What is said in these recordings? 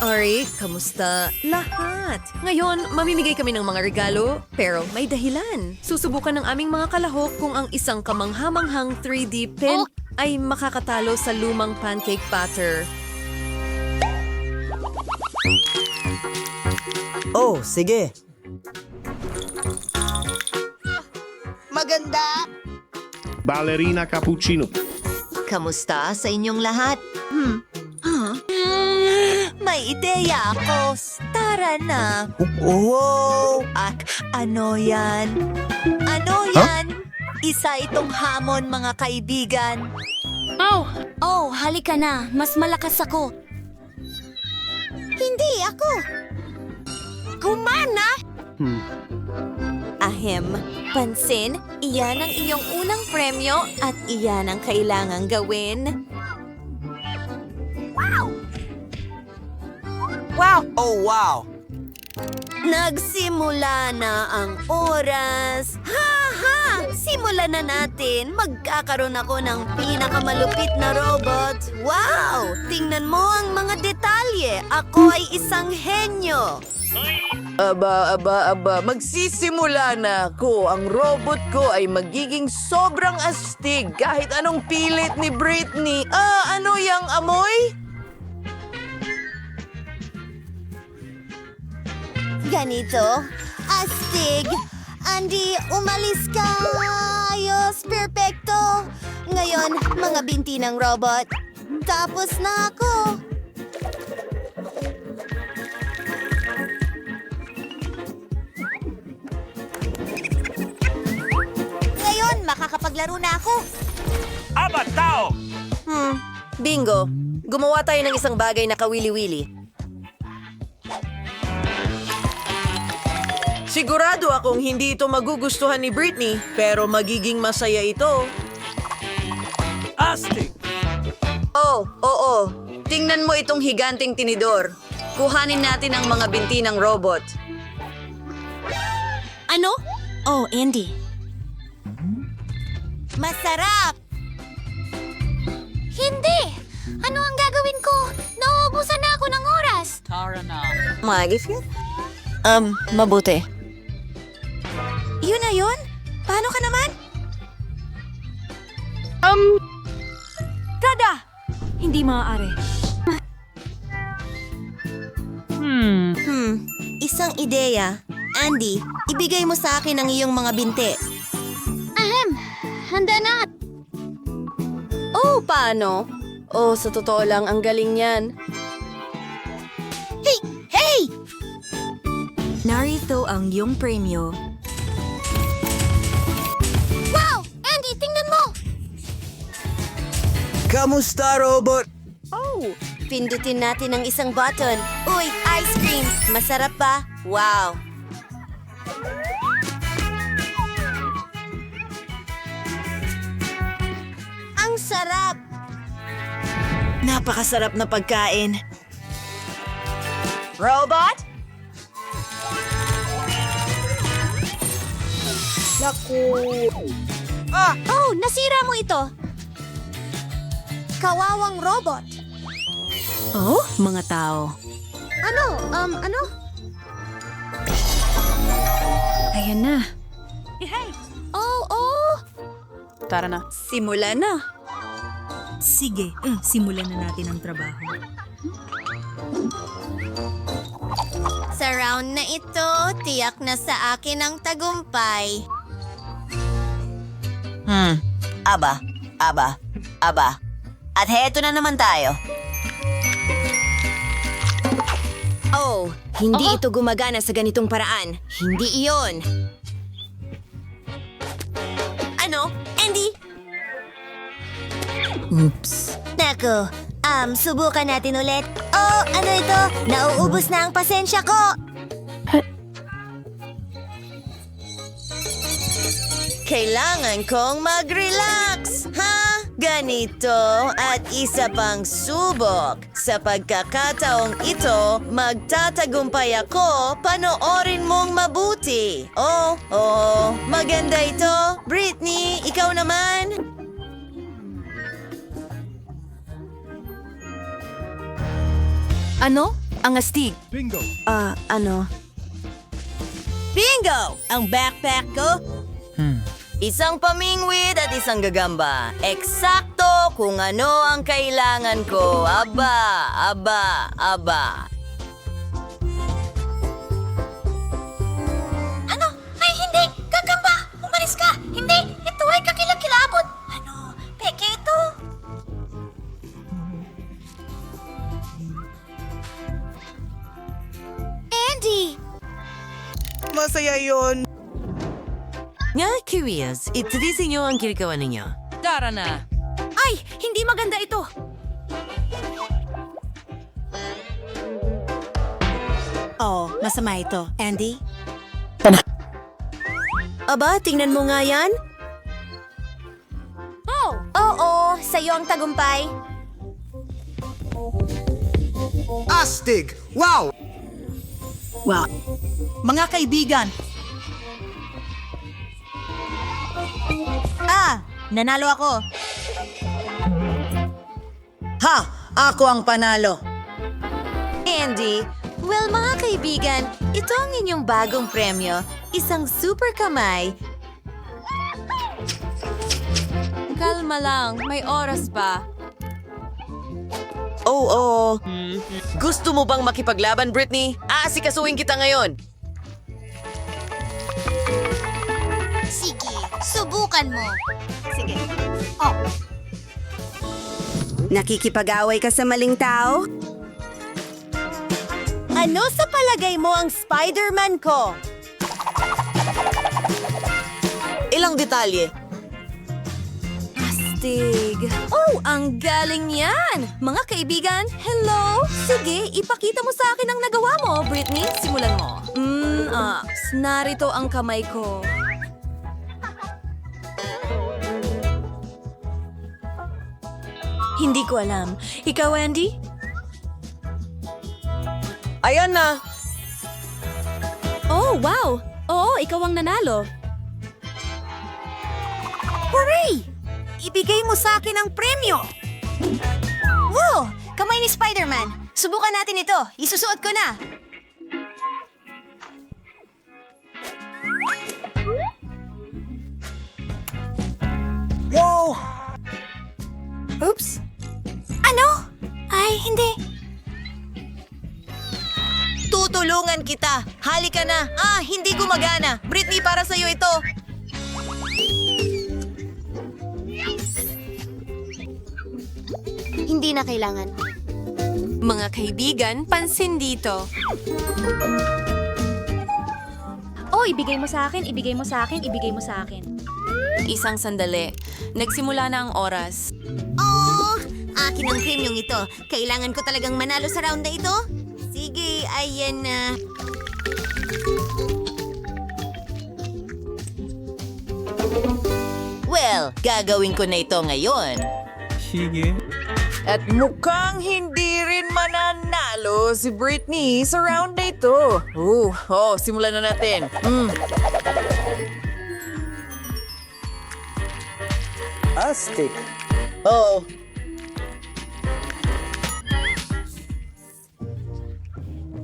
Ari, kamusta? Lahat. Ngayon, mamimigay kami ng mga regalo, pero may dahilan. Susubukan ng aming mga kalahok kung ang isang kamanghamanghang 3D pen ay makakatalo sa lumang pancake batter. Oh, sige. Maganda! Ballerina cappuccino. Kamusta sa inyong lahat? May ideya ako. Tara na. Wow! At ano yan? Ano yan? Isa itong hamon, mga kaibigan. Oh, halika na. Mas malakas ako. Hindi ako. Kumana! Ahem, pansin, iyan ang iyong unang premyo at iyan ang kailangang gawin. Oh, wow! Nagsimula na ang oras. Ha! Simulan na natin. Magkakaroon ako ng pinakamalupit na robot. Wow! Tingnan mo ang mga detalye. Ako ay isang henyo. Aba, magsisimula na ako. Ang robot ko ay magiging sobrang astig kahit anong pilit ni Britney. Ano yang amoy? Ganito. Astig. Andy, umalis ka. Ayos, perfecto. Ngayon, mga binti ng robot. Tapos na ako. Ngayon, makakapaglaro na ako. Bingo! Gumawa tayo ng isang bagay na kawili-wili. Sigurado akong hindi ito magugustuhan ni Britney, pero magiging masaya ito. Astig! Oh, oo. Tingnan mo itong higanting tinidor. Kuhanin natin ang mga binti ng robot. Ano? Oh, Andy. Masarap! Hindi! Ano ang gagawin ko? Nauubusan na ako ng oras. Magif yun? Mabuti. Yun na yun? Paano ka naman? Kada! Hindi maaari. Isang ideya. Andy, ibigay mo sa akin ang iyong mga binti. Handa na! Oh, paano? Oh, sa totoo lang, ang galing niyan. Hey! Narito ang iyong premyo. Wow! Andy, tingnan mo! Kamusta, robot? Pindutin natin ang isang button. Uy, ice cream! Masarap ba? Wow! Ang sarap! Napakasarap na pagkain. Robot? Oh, nasira mo ito! Kawawang robot! Oh, mga tao. Ano? Ayan na. Oh! Tara na. Simula na. Sige, simulan na natin ang trabaho. Sa round na ito, tiyak na sa akin ang tagumpay. Aba. At heto na naman tayo. Oh, hindi ito gumagana sa ganitong paraan. Hindi iyon. Ano? Andy? Oops. Nako, subukan natin ulit. Oh, ano ito? Nauubos na ang pasensya ko. Kailangan kong mag-relax, ha? Ganito at isa pang subok. Sa pagkakataong ito, magtatagumpay ako, panoorin mong mabuti. Oh, maganda ito. Britney, ikaw naman? Ano? Ang astig. Bingo. Ano? Bingo! Ang backpack ko. Isang pamingwit at isang gagamba. Eksakto kung ano ang kailangan ko. Aba, aba, aba. Ano? Ay, hindi! Gagamba! Umalis ka! Hindi! Ito ay kakilakilabot! Ano? Peke ito? Andy! Masaya yon. Nga, curious. Itirisin niyo ang ginagawa ninyo. Tara na. Ay, hindi maganda ito. Oh, masama ito. Andy? Aba, tingnan mo nga yan. Oo, sa'yo ang tagumpay. Astig! Wow! Mga kaibigan. Nanalo ako. Ha! Ako ang panalo. Andy, well mga kaibigan, ito ang inyong bagong premyo. Isang super kamay. Kalma lang. May oras pa. Oo. Gusto mo bang makipaglaban, Britney? Aasikasuhin kita ngayon. Sige, subukan mo. Sige. Nakikipag-away ka sa maling tao? Ano sa palagay mo ang Spider-Man ko? Ilang detalye. Astig. Oh, ang galing yan! Mga kaibigan, hello! Sige, ipakita mo sa akin ang nagawa mo, Britney. Simulan mo. Narito ang kamay ko. Hindi ko alam. Ikaw, Andy? Ayan na. Oh, wow! Oo, ikaw ang nanalo. Hooray! Ibigay mo sa akin ang premyo! Wow! Kamay ni Spider-Man. Subukan natin ito. Isusuot ko na. Wow! Oops! Ano? Ay, hindi. Tutulungan kita. Halika na. Hindi gumagana. Britney, para sa'yo ito. Hindi na kailangan. Mga kaibigan, pansin dito. Oh, ibigay mo sa akin, ibigay mo sa akin, ibigay mo sa akin. Isang sandali. Nagsimula na ang oras. Oh, akin ang premyong ito. Kailangan ko talagang manalo sa round na ito. Sige, ayan na. Well, gagawin ko na ito ngayon. At mukhang hindi rin mananalo si Britney sa round na ito. Simulan na natin. Astig! Oo.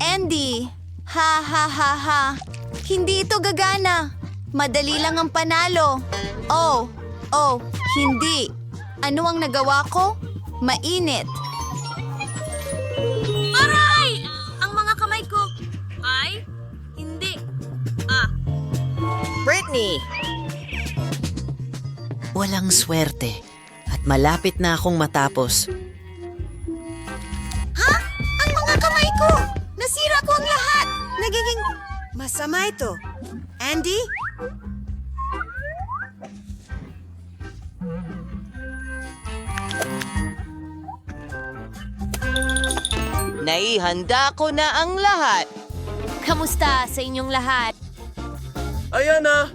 Andy, ha ha ha ha. Hindi ito gagana. Madali lang ang panalo. Oh, hindi. Ano ang nagawa ko? Mainit. Aray! Ang mga kamay ko. Ay, hindi. Britney! Walang swerte. At malapit na akong matapos. Ha? Ang mga kamay ko! Nasira ko ang lahat! Nagiging masama ito. Andy? Naihanda ko na ang lahat. Kamusta sa inyong lahat? Ayan na!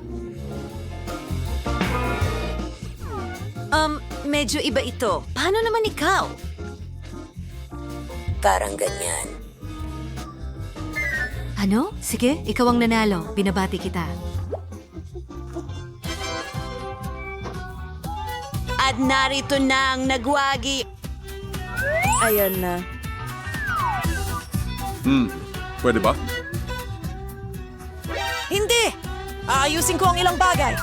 Medyo iba ito. Paano naman ikaw? Parang ganyan. Ano? Sige, ikaw ang nanalo. Binabati kita. At narito na ang nagwagi. Ayan na. Pwede ba? Hindi! Aayusin ko ang ilang bagay.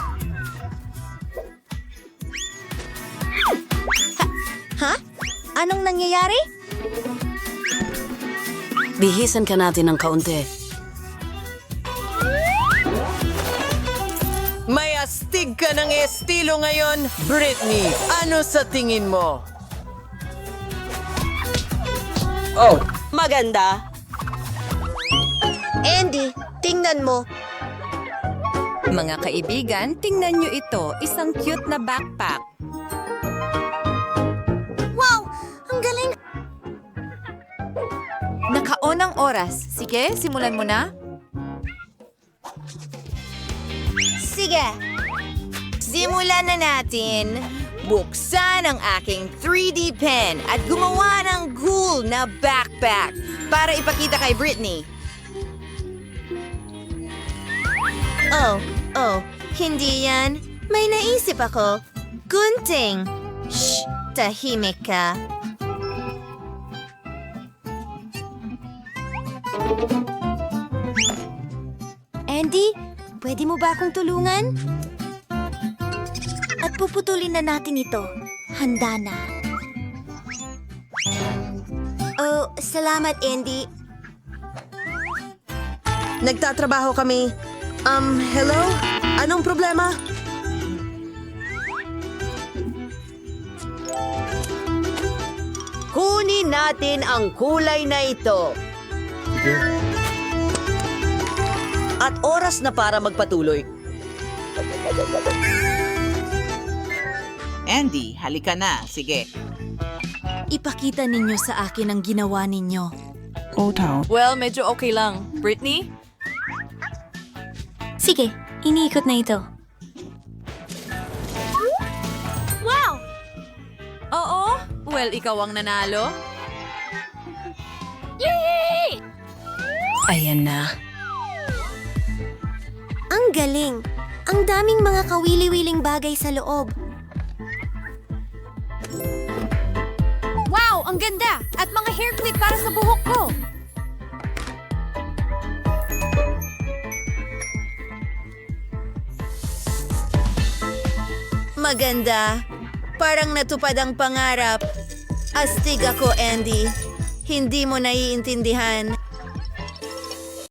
Ha? Anong nangyayari? Bihisan ka natin ng kaunti. May astig ka ng estilo ngayon, Britney. Ano sa tingin mo? Maganda. Andy, tingnan mo. Mga kaibigan, tingnan nyo ito. Isang cute na backpack. Wow! Ang galing! Nakaon ang oras. Sige, simulan mo na. Sige. Simulan na natin. Buksan ang aking 3D pen at gumawa ng cool na backpack para ipakita kay Britney. Oh, hindi yan. May naisip ako. Gunting. Shh, tahimik ka. Andy, pwede mo ba akong tulungan? At puputulin na natin ito. Handa na. Oh, salamat, Andy. Nagtatrabaho kami. Hello? Anong problema? Kunin natin ang kulay na ito. At oras na para magpatuloy. Andy, halika na. Sige. Ipakita ninyo sa akin ang ginawa ninyo. Well, medyo okay lang. Britney? Sige, iniikot na ito. Oo? Well, ikaw ang nanalo? Ayan na. Ang galing! Ang daming mga kawili-wiling bagay sa loob. Wow! Ang ganda! At mga hair clip para sa buhok ko! Maganda. Parang natupad ang pangarap. Astig ako, Andy. Hindi mo naiintindihan.